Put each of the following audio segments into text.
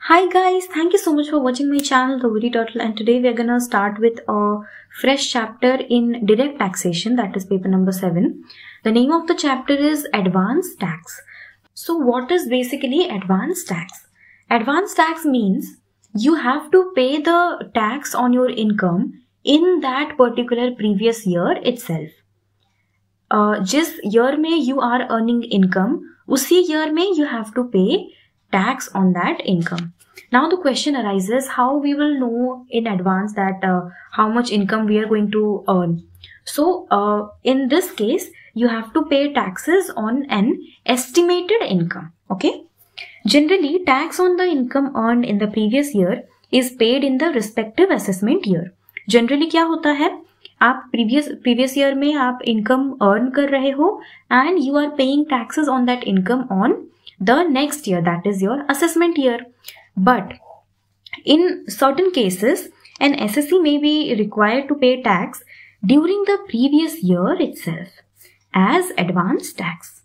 Hi guys, thank you so much for watching my channel The Witty Turtle, and today we are gonna start with a fresh chapter in direct taxation, that is paper number 7. The name of the chapter is Advanced Tax. So what is basically advanced tax? Advanced tax means you have to pay the tax on your income in that particular previous year itself. जिस year में you are earning income, उसी year में you have to pay tax on that income. Now the question arises, how we will know in advance that how much income we are going to earn. So in this case, you have to pay taxes on an estimated income. Okay. Generally, tax on the income earned in the previous year is paid in the respective assessment year. Generally क्या होता है, आप previous year में आप income earn कर रहे हो and you are paying taxes on that income on the next year, that is your assessment year. But in certain cases, an assessee may be required to pay tax during the previous year itself as advanced tax.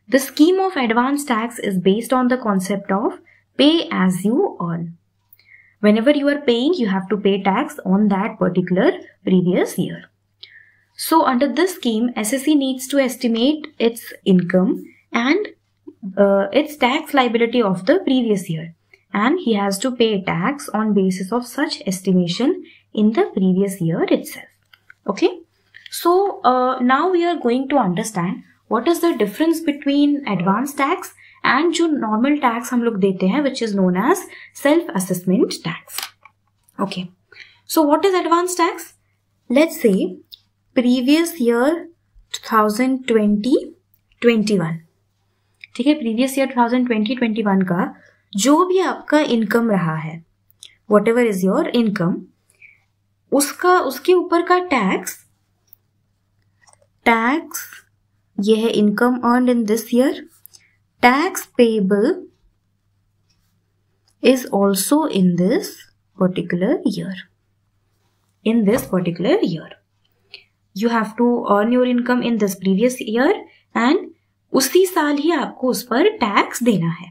The scheme of advanced tax is based on the concept of pay as you earn. Whenever you are paying, you have to pay tax on that particular previous year. So under this scheme, assessee needs to estimate its income and its tax liability of the previous year, and he has to pay tax on basis of such estimation in the previous year itself. Okay, so now we are going to understand what is the difference between advanced tax and जो normal tax हम लोग देते हैं, which is known as self-assessment tax. Okay, so what is advanced tax? Let's say previous year 2020-21, ठीक है, previous year 2020-21 का जो भी आपका इनकम रहा है, whatever is your income, उसके ऊपर का टैक्स ये है income earned in this year. Tax payable is also in this particular year. You have to earn your income in this previous year and उसी साल ही आपको उस पर टैक्स देना है,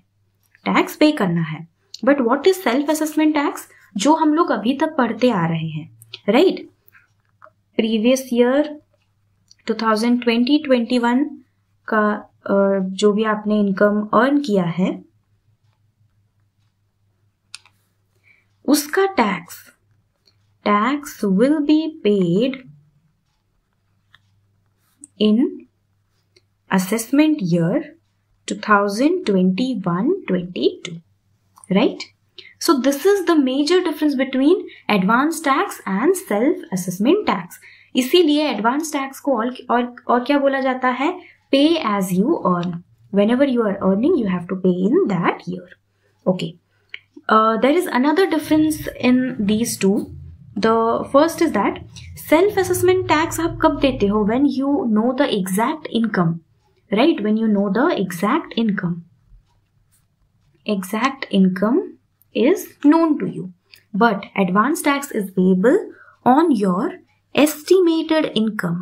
टैक्स पे करना है. But what is self assessment tax, जो हम लोग अभी तक पढ़ते आ रहे हैं, राइट. प्रीवियस ईयर 2020-21 का जो भी आपने इनकम अर्न किया है, उसका tax will be paid in assessment year 2021-22, right? So this is the major difference between advanced tax and self assessment tax. इसीलिए advanced tax को और क्या बोला जाता है, pay as you earn. Whenever you are earning, you have to pay in that year. Okay. There is another difference in these two. The first is that self assessment tax आप कब देते हो, when you know the exact income. Right, when you know the exact income is known to you. But advanced tax is payable on your estimated income.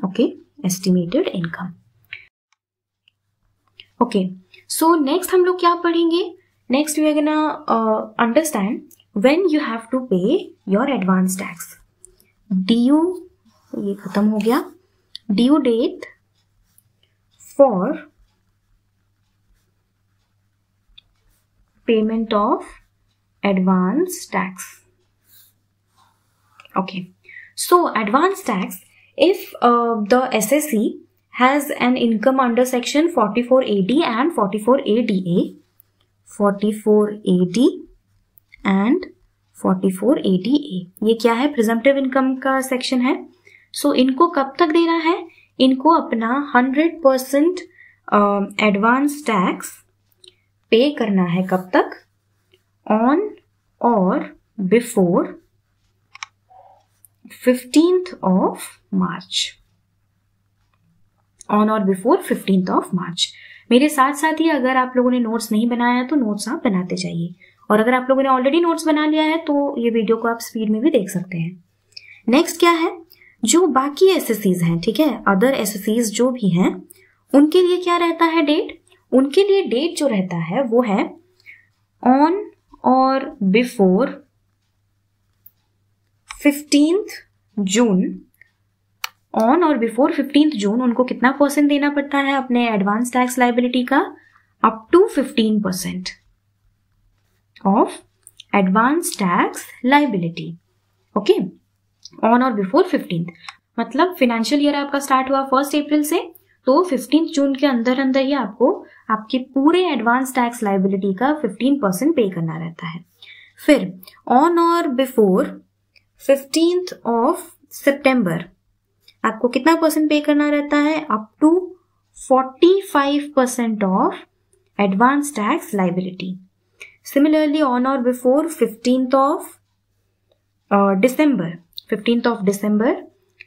Okay, estimated income. Okay, so next हम लोग क्या पढ़ेंगे? Next we are gonna understand when you have to pay your advanced tax. Due, ये खत्म हो गया. Due date for payment of advance tax. Okay, so advance tax, if the assessee has an income under section 44AD and 44ADA, 44AD and 44ADA, ये क्या है, presumptive income का section है. सो इनको कब तक देना है, इनको अपना 100% एडवांस टैक्स पे करना है. कब तक, on or before 15th of March. On or before 15th of March. मेरे साथ साथ ही अगर आप लोगों ने नोट्स नहीं बनाया है तो नोट्स आप बनाते जाइए, और अगर आप लोगों ने ऑलरेडी नोट्स बना लिया है तो ये वीडियो को आप स्पीड में भी देख सकते हैं. नेक्स्ट क्या है, जो बाकी एसएससीज हैं, ठीक है, अदर एसएससीज जो भी हैं, उनके लिए क्या रहता है डेट, उनके लिए डेट जो रहता है वो है on or before 15th June. On or before 15th June उनको कितना परसेंट देना पड़ता है अपने एडवांस टैक्स लायबिलिटी का? Up to 15% of advance tax liability. Okay, on or before 15th मतलब फाइनेंशियल ईयर आपका स्टार्ट हुआ 1 अप्रैल से, तो 15 जून के अंदर अंदर ही आपको आपके पूरे एडवांस टैक्स लायबिलिटी का 15% पे करना रहता है। फिर on or before 15th of सितंबर आपको कितना परसेंट पे करना रहता है? Up to 45% of advance tax liability. Similarly on or before 15th of December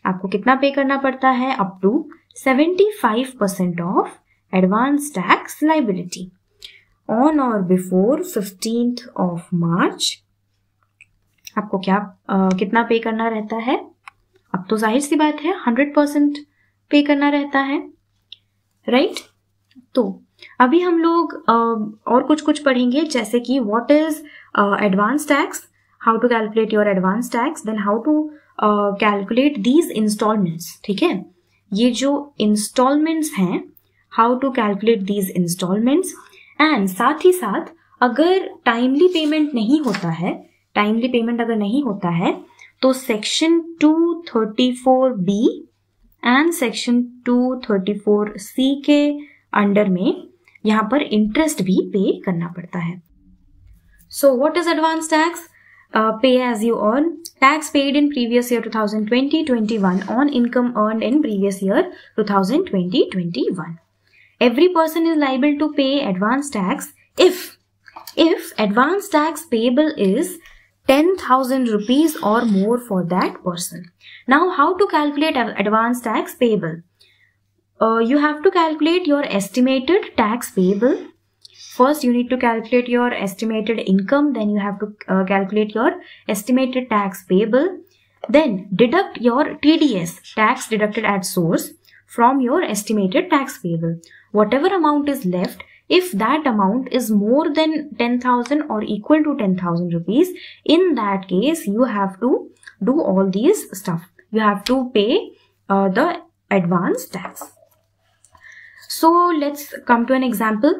आपको कितना पे करना पड़ता है? Up to 75% of advance tax liability. On or before 15th of March आपको कितना पे करना रहता है? अब तो जाहिर सी बात है 100% पे करना रहता है, राइट? तो अभी हम लोग और कुछ पढ़ेंगे, जैसे कि what is advance tax, how to calculate your advance tax, then how to calculate these instalments. ठीक है, ये जो इंस्टॉलमेंट्स हैं, how to calculate these instalments, and साथ ही साथ अगर टाइमली पेमेंट नहीं होता है तो section 234B and section 234C के अंडर में यहाँ पर इंटरेस्ट भी पे करना पड़ता है। So what is advance tax? Pay as you earn. Tax paid in previous year 2020-21 on income earned in previous year 2020-21. Every person is liable to pay advance tax if advance tax payable is 10,000 rupees or more for that person. Now, how to calculate advance tax payable? You have to calculate your estimated tax payable. First, you need to calculate your estimated income. Then you have to calculate your estimated tax payable. Then deduct your TDS, tax deducted at source, from your estimated tax payable. Whatever amount is left, if that amount is more than 10,000 or equal to 10,000 rupees, in that case, you have to do all these stuff. You have to pay the advance tax. So, let's come to an example.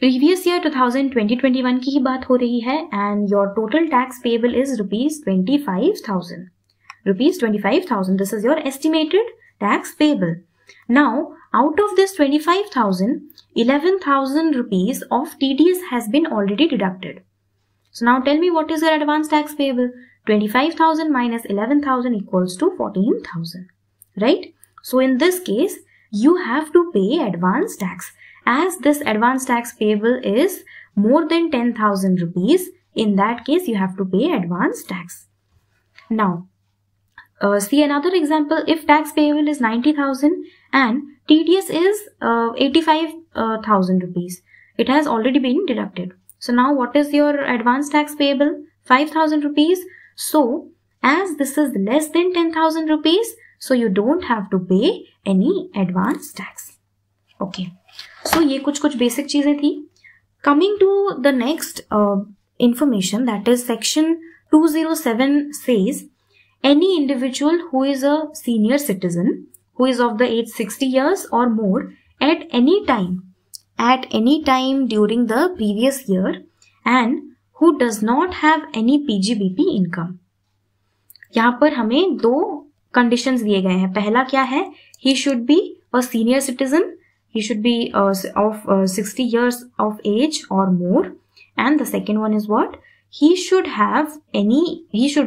Previous year 2020-21 की ही बात हो रही है and your total tax payable is ₹25,000. This is your estimated tax payable. Now, out of this 25,000, 11,000 rupees of TDS has been already deducted. So now tell me, what is your advance tax payable? 25,000 minus 11,000 equals to 14,000, right? So in this case, you have to pay advance tax. As this advance tax payable is more than 10,000 rupees, in that case you have to pay advance tax. Now, see another example. If tax payable is 90,000 and TDS is 85,000 rupees, it has already been deducted. So now what is your advance tax payable? 5,000 rupees. So as this is less than 10,000 rupees, so you don't have to pay any advance tax. Okay. So ये कुछ basic चीजें थी. Coming to the next information, that is section 207 says, any individual who is a senior citizen who is of the age 60 years or more at any time during the previous year and who does not have any PGBP income. यहाँ पर हमें 2 conditions दिए गए हैं. पहला क्या है? He should be a senior citizen. He should be of 60 years of age or more. And the second one is what? He should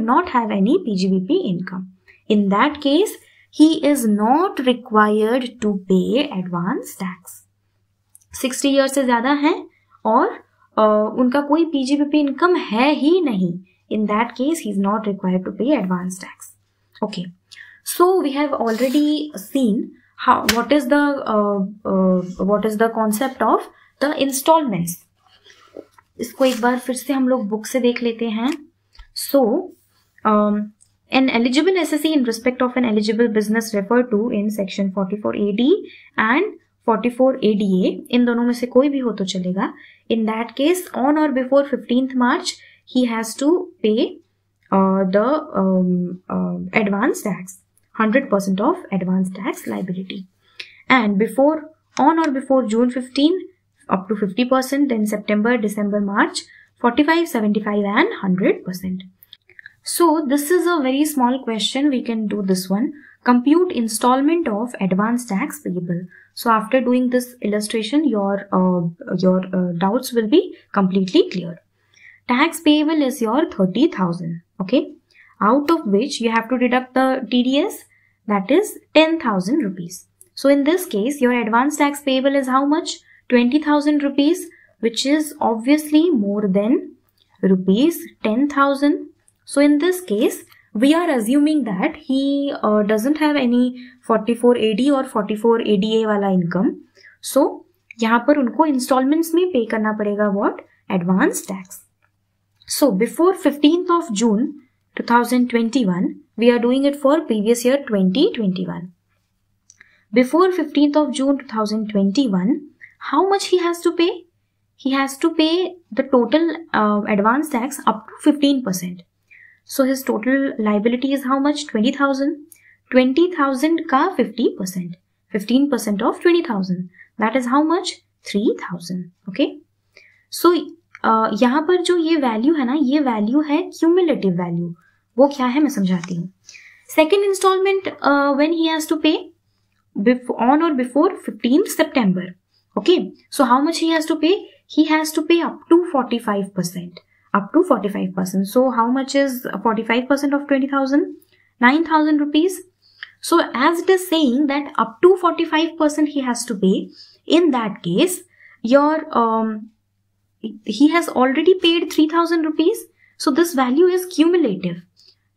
not have any PGBP income. In that case, he is not required to pay advance tax. 60 years से ज़्यादा हैं और उनका कोई PGBP income है ही नहीं. In that case, he is not required to pay advance tax. Okay. So we have already seen what is the concept of the installments. इसको एक बार फिर से हम लोग बुक से देख लेते हैं. So, an eligible SSE in respect of an eligible business referred to in section 44AD and 44 ADA, इन दोनों में से कोई भी हो तो चलेगा. In that case, on or before 15th March, he has to pay the advance tax, 100% of advance tax liability. And on or before June 15, up to 50%, then September, December, March, 45, 75 and 100%. So this is a very small question. We can do this one. Compute installment of advance tax payable. So after doing this illustration, your doubts will be completely clear. Tax payable is your 30,000. Okay. Out of which you have to deduct the TDS, that is 10,000 rupees. So in this case, your advance tax payable is how much? 20,000 rupees, which is obviously more than rupees 10,000. So in this case, we are assuming that he doesn't have any 44 AD or 44 ADA वाला income. So यहाँ पर उनको installments में pay करना पड़ेगा what? Advance tax. So before 15th of June 2021, we are doing it for previous year 2021. Before 15th of June 2021, how much he has to pay? He has to pay the total advance tax up to 15%. So his total liability is how much? 20,000. 20,000 का 50%. 15% of 20,000. That is how much? 3,000. Okay. So यहाँ पर जो ये value है ना, ये value है cumulative value. वो क्या है मैं समझाती हूँ. Second instalment when he has to pay on or before 15th September. Okay. So how much he has to pay? He has to pay up to 45%. Up to 45%. So how much is 45% of 20,000? 9,000 rupees. So as it is saying that up to 45% he has to pay, in that case, your he has already paid 3,000 rupees. So this value is cumulative.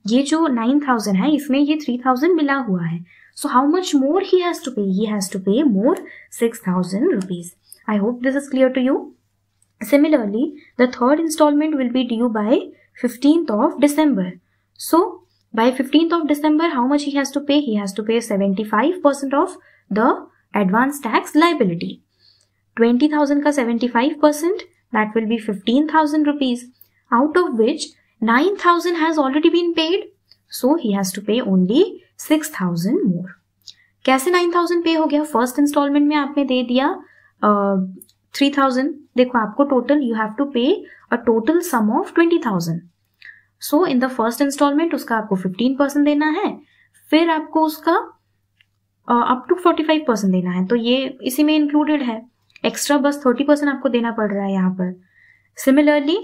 ये जो 9,000 है, इसमें ये 3,000 मिला हुआ है. So how much more he has to pay? He has to pay more 6,000 rupees. I hope this is clear to you. Similarly, the third installment will be due by 15th of December. So by 15th of December, how much he has to pay? He has to pay 75% of the advance tax liability. 20,000 ka 75%, that will be 15,000 rupees, out of which 9,000 has already been paid. So he has to pay only 6,000 more. कैसे 9,000 पे हो गया? First instalment में आपने दे दिया 3,000. देखो आपको total you have to pay a total sum of 20,000. So in the first installment उसका आपको 15% देना है, फिर आपको उसका up to 45% देना है. तो ये इसी में included है. एक्स्ट्रा बस 30% आपको देना पड़ रहा है यहाँ पर. Similarly,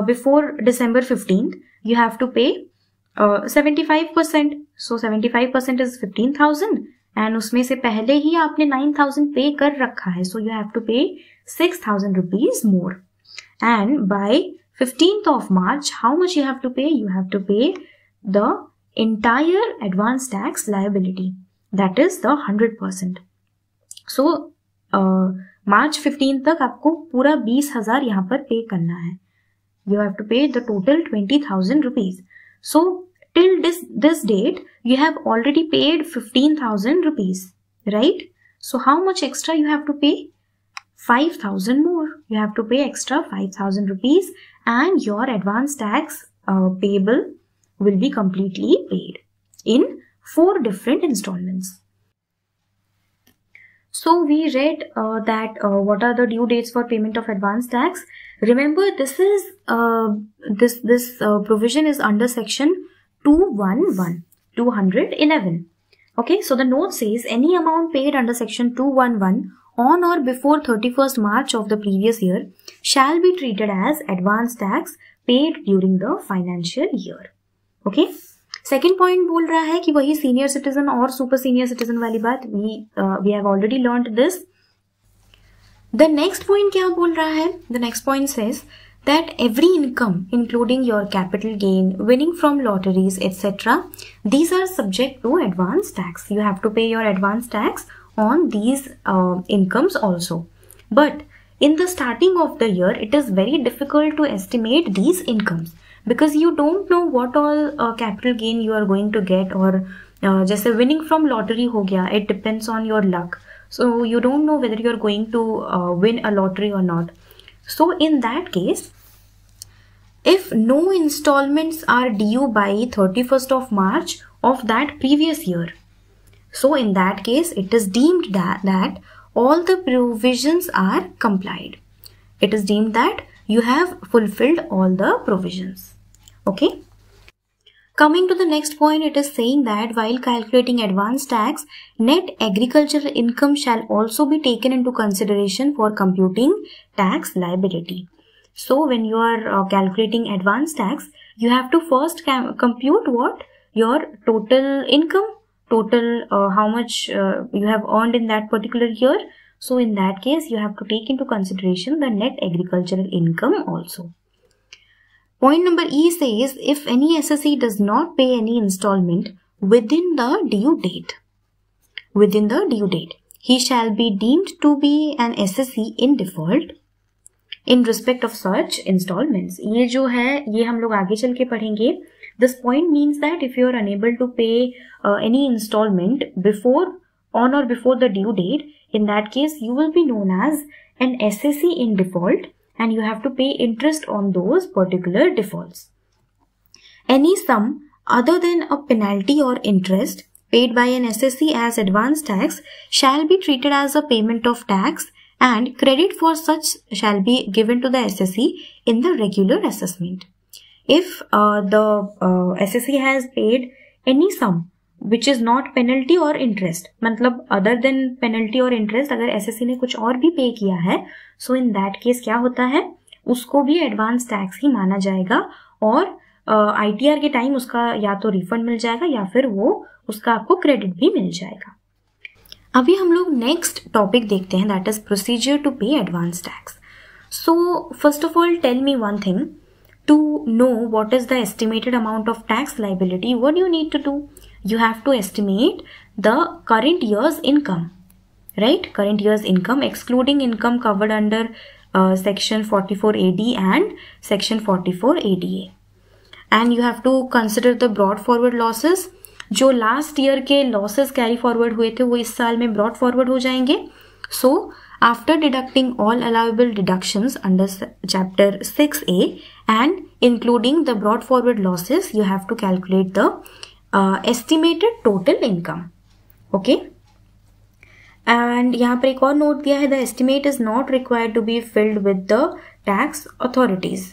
before December 15th, you have to pay 75%. So 75% is 15,000 and उसमें से पहले ही आपने 9,000 पे कर रखा है. So you have to pay 6,000 rupees more. And by 15th of March, how much you have to pay? You have to pay the entire advance tax liability. That is the 100%. So March 15 तक आपको पूरा 20,000 यहाँ पर पे करना है. You have to pay the total 20,000 rupees. So till this date, you have already paid 15,000 rupees, right? So how much extra you have to pay? 5,000 more. You have to pay extra 5,000 rupees and your advance tax payable will be completely paid in 4 different installments. So we read that what are the due dates for payment of advance tax. Remember, this is this provision is under section 211. Okay, so the note says any amount paid under section 211 on or before 31st March of the previous year shall be treated as advance tax paid during the financial year. Okay. Second point बोल रहा है कि वही senior citizen और super senior citizen वाली बात. We have already learned this. The next point क्या बोल रहा है? The next point says that every income including your capital gain, winning from lotteries etcetera, these are subject to advance tax. You have to pay your advance tax on these incomes also. But in the starting of the year, it is very difficult to estimate these incomes because you don't know what all capital gain you are going to get, or जैसे winning from lottery हो गया, it depends on your luck. so you don't know whether you're going to win a lottery or not. So in that case, if no installments are due by 31st of March of that previous year, so in that case it is deemed that all the provisions are complied. It is deemed that you have fulfilled all the provisions. Okay. Coming to the next point, it is saying that while calculating advance tax, net agricultural income shall also be taken into consideration for computing tax liability. So when you are calculating advance tax, you have to first compute what? Your total income, total how much you have earned in that particular year. So in that case, you have to take into consideration the net agricultural income also. Point number E says, if any assessee does not pay any installment within the due date, he shall be deemed to be an assessee in default in respect of such installments. ये जो है ये हम लोग आगे चल के पढ़ेंगे. This point means that if you are unable to pay any installment on or before the due date, in that case you will be known as an assessee in default, and you have to pay interest on those particular defaults. Any sum other than a penalty or interest paid by an assessee as advance tax shall be treated as a payment of tax, and credit for such shall be given to the assessee in the regular assessment. If the assessee has paid any sum which is not penalty or interest, मतलब other than penalty or interest, अगर assessee ने कुछ और भी पे किया है, so in that case क्या होता है, उसको भी advance tax ही माना जाएगा, और ITR के टाइम उसका या तो रिफंड मिल जाएगा या फिर वो उसका आपको क्रेडिट भी मिल जाएगा. अभी हम लोग नेक्स्ट टॉपिक देखते हैं, that is procedure to pay advance tax. So first of all tell me one thing. To know what is the estimated amount of tax liability, what do you need to do? You have to estimate the current year's income, right? Current year's income excluding income covered under section 44AD and section 44ADA. And you have to consider the brought forward losses. जो last year के losses carry forward हुए थे वो इस साल में brought forward हो जाएंगे. सो after deducting all allowable deductions under chapter 6A and including the brought forward losses, you have to calculate the estimated total income. Okay. And यहाँ पर एक और नोट दिया है, the estimate is not required to be filed with the tax authorities.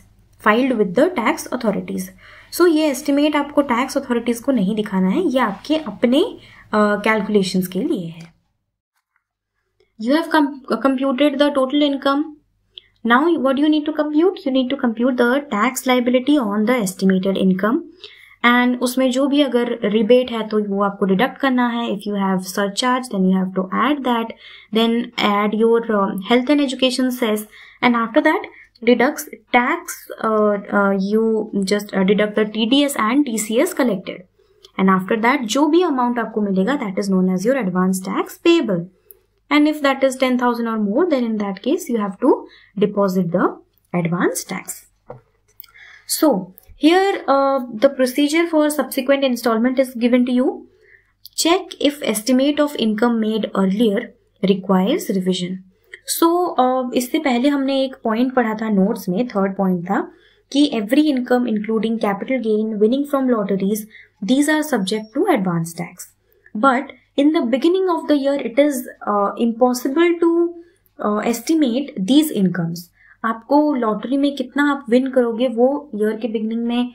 So ये estimate आपको tax authorities को नहीं दिखाना है, ये आपके अपने calculations के लिए है. You have computed the total income. Now what do you need to compute? You need to compute the tax liability on the estimated income. And उसमें जो भी अगर rebate है तो वो आपको deduct करना है. If you have surcharge, then you have to add that. Then add your health and education cess. And after that, deducts tax. You just deduct the TDS and TCS collected. And after that, जो भी amount आपको मिलेगा, that is known as your advance tax payable. And if that is 10,000 or more, then in that case, you have to deposit the advance tax. So, here the procedure for subsequent installment is given to you. Check if estimate of income made earlier requires revision. So, इससे पहले हमने एक point पढ़ा था notes में, third point था कि every income including capital gain, winning from lotteries, these are subject to advance tax. But in the beginning of the year, it is impossible to estimate these incomes. आपको lottery में कितना आप win करोगे वो year के beginning में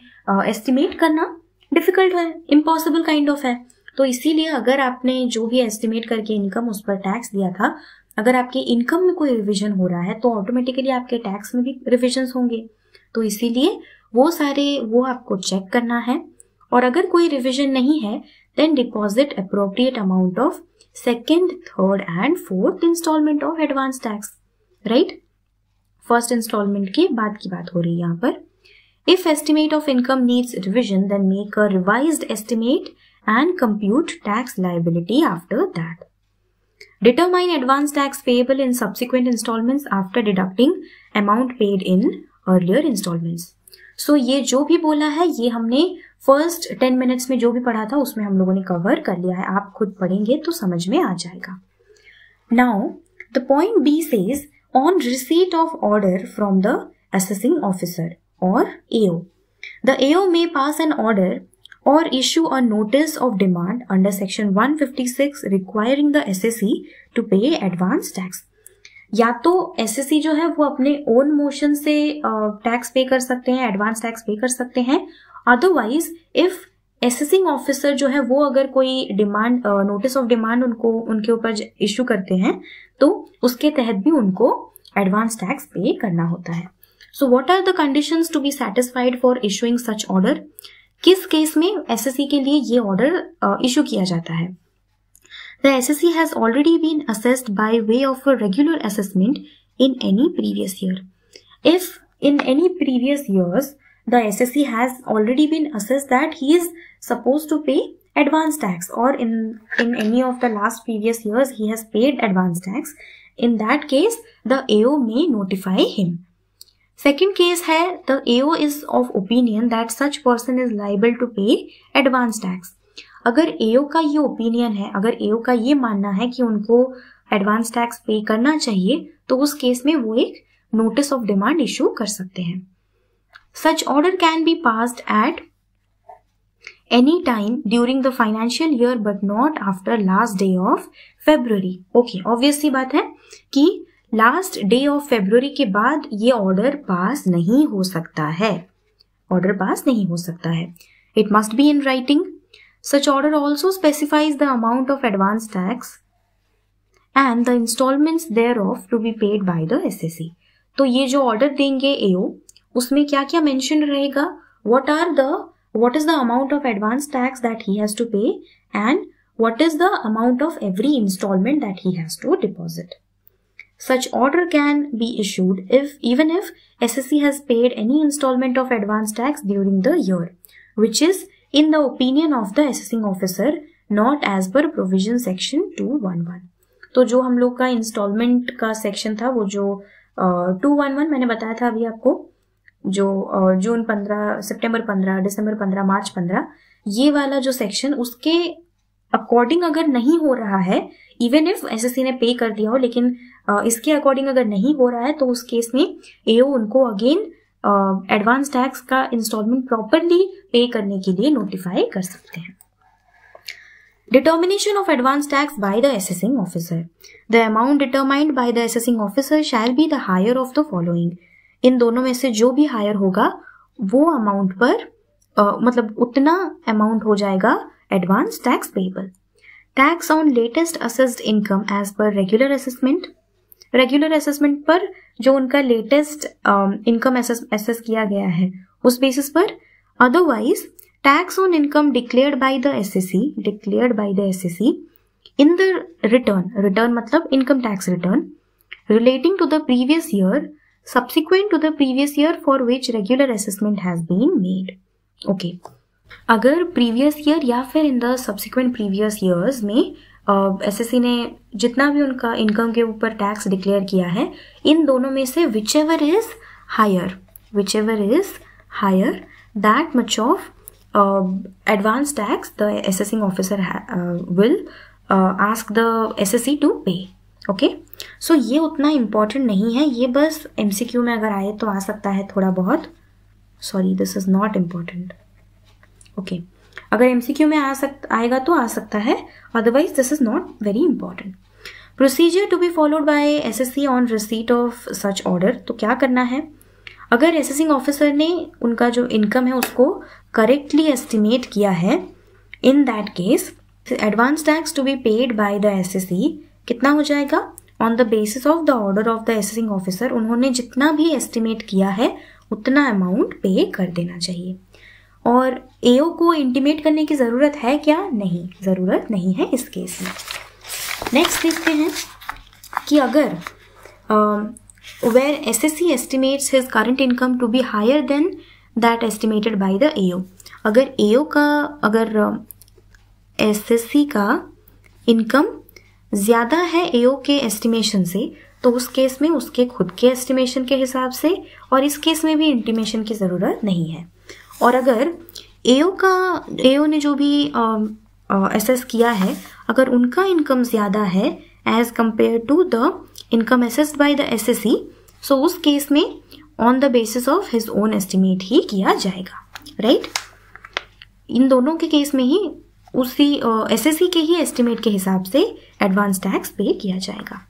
estimate करना difficult है, इम्पॉसिबल काइंड ऑफ है. तो इसीलिए अगर आपने जो भी एस्टिमेट करके इनकम उस पर टैक्स दिया था, अगर आपके इनकम में कोई रिविजन हो रहा है तो ऑटोमेटिकली आपके टैक्स में भी रिविजन होंगे. तो इसीलिए वो आपको चेक करना है, और अगर कोई रिविजन नहीं है then deposit appropriate amount of second, third and fourth installment of advance tax. Right? First installment के बाद की बात हो रही है यहाँ पर. If estimate of income needs revision, then make a revised estimate and compute tax liability after that. Determine advance tax payable in subsequent installments after deducting amount paid in earlier installments. So ये जो भी बोला है ये हमने first 10 minutes में जो भी पढ़ा था उसमें हम लोगों ने कवर कर लिया है. आप खुद पढ़ेंगे तो समझ में आ जाएगा. Now, the point B says, on receipt of order from the assessing officer or AO, the AO may pass an order or issue a notice of demand under section 156 requiring the SSE to pay advance tax. या तो SSE जो है वो अपने own motion से tax पे कर सकते हैं, एडवांस टैक्स पे कर सकते हैं. अदरवाइज इफ असेसिंग ऑफिसर जो है वो अगर कोई डिमांड नोटिस ऑफ डिमांड उनके ऊपर इश्यू करते हैं तो उसके तहत भी उनको एडवांस टैक्स पे करना होता है. So what are the conditions to be satisfied for issuing such order? किस केस में SSE के लिए ये ऑर्डर इशू किया जाता है? The SSE has already been assessed by way of a regular assessment in any previous year. If in any previous years the SSE has already been assessed that he is supposed to pay advance tax, or in any of the last previous years he has paid advance tax, in that case the AO may notify him. Second case है, the AO is of opinion that such person is liable to pay advance tax. अगर AO का ये opinion है, अगर AO का ये मानना है कि उनको एडवांस टैक्स पे करना चाहिए, तो उस केस में वो एक नोटिस ऑफ डिमांड इशू कर सकते हैं. Such order can be passed at any time during the financial year but not after last day of February. Okay, obvious सी बात है कि लास्ट डे ऑफ फेब्रुवरी के बाद ये ऑर्डर पास नहीं हो सकता है. ऑर्डर पास नहीं हो सकता है. It must be in writing. Such order also specifies the amount of advance tax and the installments thereof to be paid by the SSE. तो ये जो ऑर्डर देंगे AO, उसमें क्या क्या मेंशन रहेगा? What is the amount of advance tax that he has to pay and what is the amount of every installment that he has to deposit. Such order can be issued even if SSE has paid any installment of advance tax during the year, which is in the opinion of the assessing officer not as per provision section 211. तो जो हम लोग का instalment का section था, वो जो 211 मैंने बताया था अभी आपको, जो जून 15, सितंबर 15, दिसंबर 15, मार्च 15, ये वाला जो सेक्शन, उसके अकॉर्डिंग अगर नहीं हो रहा है, इवन इफ SSE ने पे कर दिया हो, लेकिन इसके अकॉर्डिंग अगर नहीं हो रहा है, तो उस केस में AO उनको अगेन एडवांस टैक्स का इंस्टॉलमेंट प्रॉपरली पे करने के लिए नोटिफाई कर सकते हैं. Determination of advance tax by the assessing officer. The amount determined by the assessing officer shall be the higher of the following. इन दोनों में से जो भी हायर होगा वो अमाउंट पर मतलब उतना अमाउंट हो जाएगा advance tax payable. Tax on latest assessed income as per regular assessment. Regular assessment पर जो उनका लेटेस्ट इनकम असेस किया गया है उस बेसिस पर. Otherwise tax on income declared by the SSE in the return मतलब income tax return relating to the previous year subsequent to the previous year for which regular assessment has been made. Okay. अगर previous year या फिर in the subsequent previous years में SSE ने जितना भी उनका income के ऊपर टैक्स डिक्लेयर किया है, इन दोनों में से whichever is higher that much of advance tax the assessing officer will ask the SSE to pay. ओके, सो ये उतना इम्पॉर्टेंट नहीं है, ये बस MCQ में अगर आए तो आ सकता है थोड़ा बहुत. Sorry, this is not important. Okay, अगर MCQ में आएगा तो आ सकता है, otherwise this is not very important. Procedure to be followed by SSE on receipt of such order. तो क्या करना है, अगर असेसिंग ऑफिसर ने उनका जो इनकम है उसको करेक्टली एस्टिमेट किया है, in that case advance tax to be paid by the SSE कितना हो जाएगा, on the basis of the order of the assessing officer. उन्होंने जितना भी एस्टिमेट किया है उतना अमाउंट पे कर देना चाहिए. और AO को इंटीमेट करने की ज़रूरत है क्या? नहीं, ज़रूरत नहीं है इस केस में. नेक्स्ट देखते हैं कि अगर where SSE estimates his current income to be higher than that estimated by the AO. अगर SSE का इनकम ज़्यादा है AO के एस्टिमेशन से, तो उस केस में उसके खुद के एस्टिमेशन के हिसाब से, और इस केस में भी इंटीमेशन की ज़रूरत नहीं है. और अगर AO ने जो भी असेस किया है, अगर उनका इनकम ज़्यादा है as compare to the income assessed by the SSC, so उस केस में on the basis of his own estimate ही किया जाएगा, राइट। इन दोनों के केस में ही उसी एसएससी के ही एस्टिमेट के हिसाब से एडवांस टैक्स पे किया जाएगा।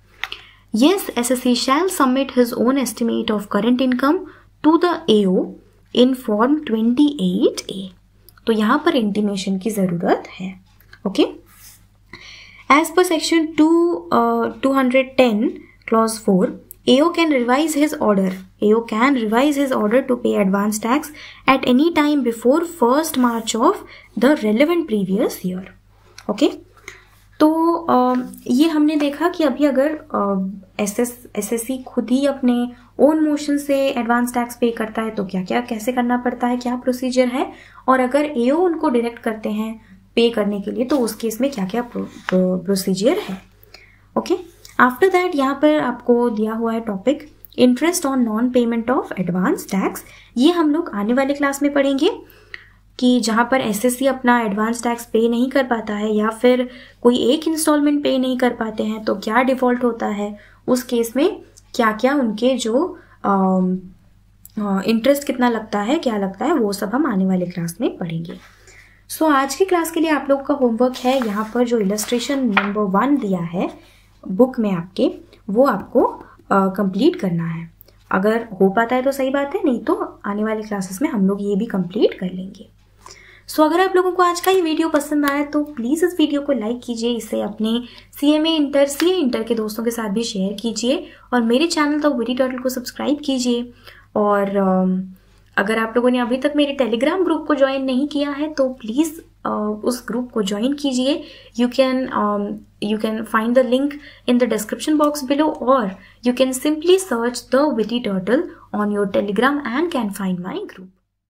Yes, SSC shall submit his own estimate of current income to the AO in form 28A. तो यहाँ पर इंटीमेशन की जरूरत है, okay. As per section 210 clause 4, AO can revise his order. AO can revise his order to pay advance tax at any time before 1st March of the relevant previous year. Okay. तो ये हमने देखा कि अभी अगर SSC खुद ही अपने own motion से एडवांस टैक्स पे करता है तो क्या क्या कैसे करना पड़ता है, क्या प्रोसीजर है, और अगर एओ उनको डायरेक्ट करते हैं पे करने के लिए तो उस केस में क्या क्या प्रोसीजर है, ओके। आफ्टर दैट यहाँ पर आपको दिया हुआ है topic interest on non payment of advance tax. ये हम लोग आने वाले क्लास में पढ़ेंगे कि जहाँ पर एसएससी अपना एडवांस टैक्स पे नहीं कर पाता है या फिर कोई एक इंस्टॉलमेंट पे नहीं कर पाते हैं तो क्या डिफ़ॉल्ट होता है, उस केस में क्या क्या उनके जो इंटरेस्ट कितना लगता है, क्या लगता है, वो सब हम आने वाले क्लास में पढ़ेंगे। सो आज की क्लास के लिए आप लोग का होमवर्क है यहाँ पर जो इलस्ट्रेशन नंबर 1 दिया है बुक में आपके, वो आपको कंप्लीट करना है। अगर हो पाता है तो सही बात है, नहीं तो आने वाले क्लासेस में हम लोग ये भी कंप्लीट कर लेंगे। सो अगर आप लोगों को आज का ये वीडियो पसंद आया तो प्लीज़ इस वीडियो को लाइक कीजिए, इसे अपने CA इंटर के दोस्तों के साथ भी शेयर कीजिए और मेरे चैनल द विटी टर्टल को सब्सक्राइब कीजिए। और अगर आप लोगों ने अभी तक मेरे टेलीग्राम ग्रुप को ज्वाइन नहीं किया है तो प्लीज़ उस ग्रुप को ज्वाइन कीजिए। You can find the link in the description box below और you can simply search the witty turtle on your Telegram and can find my group.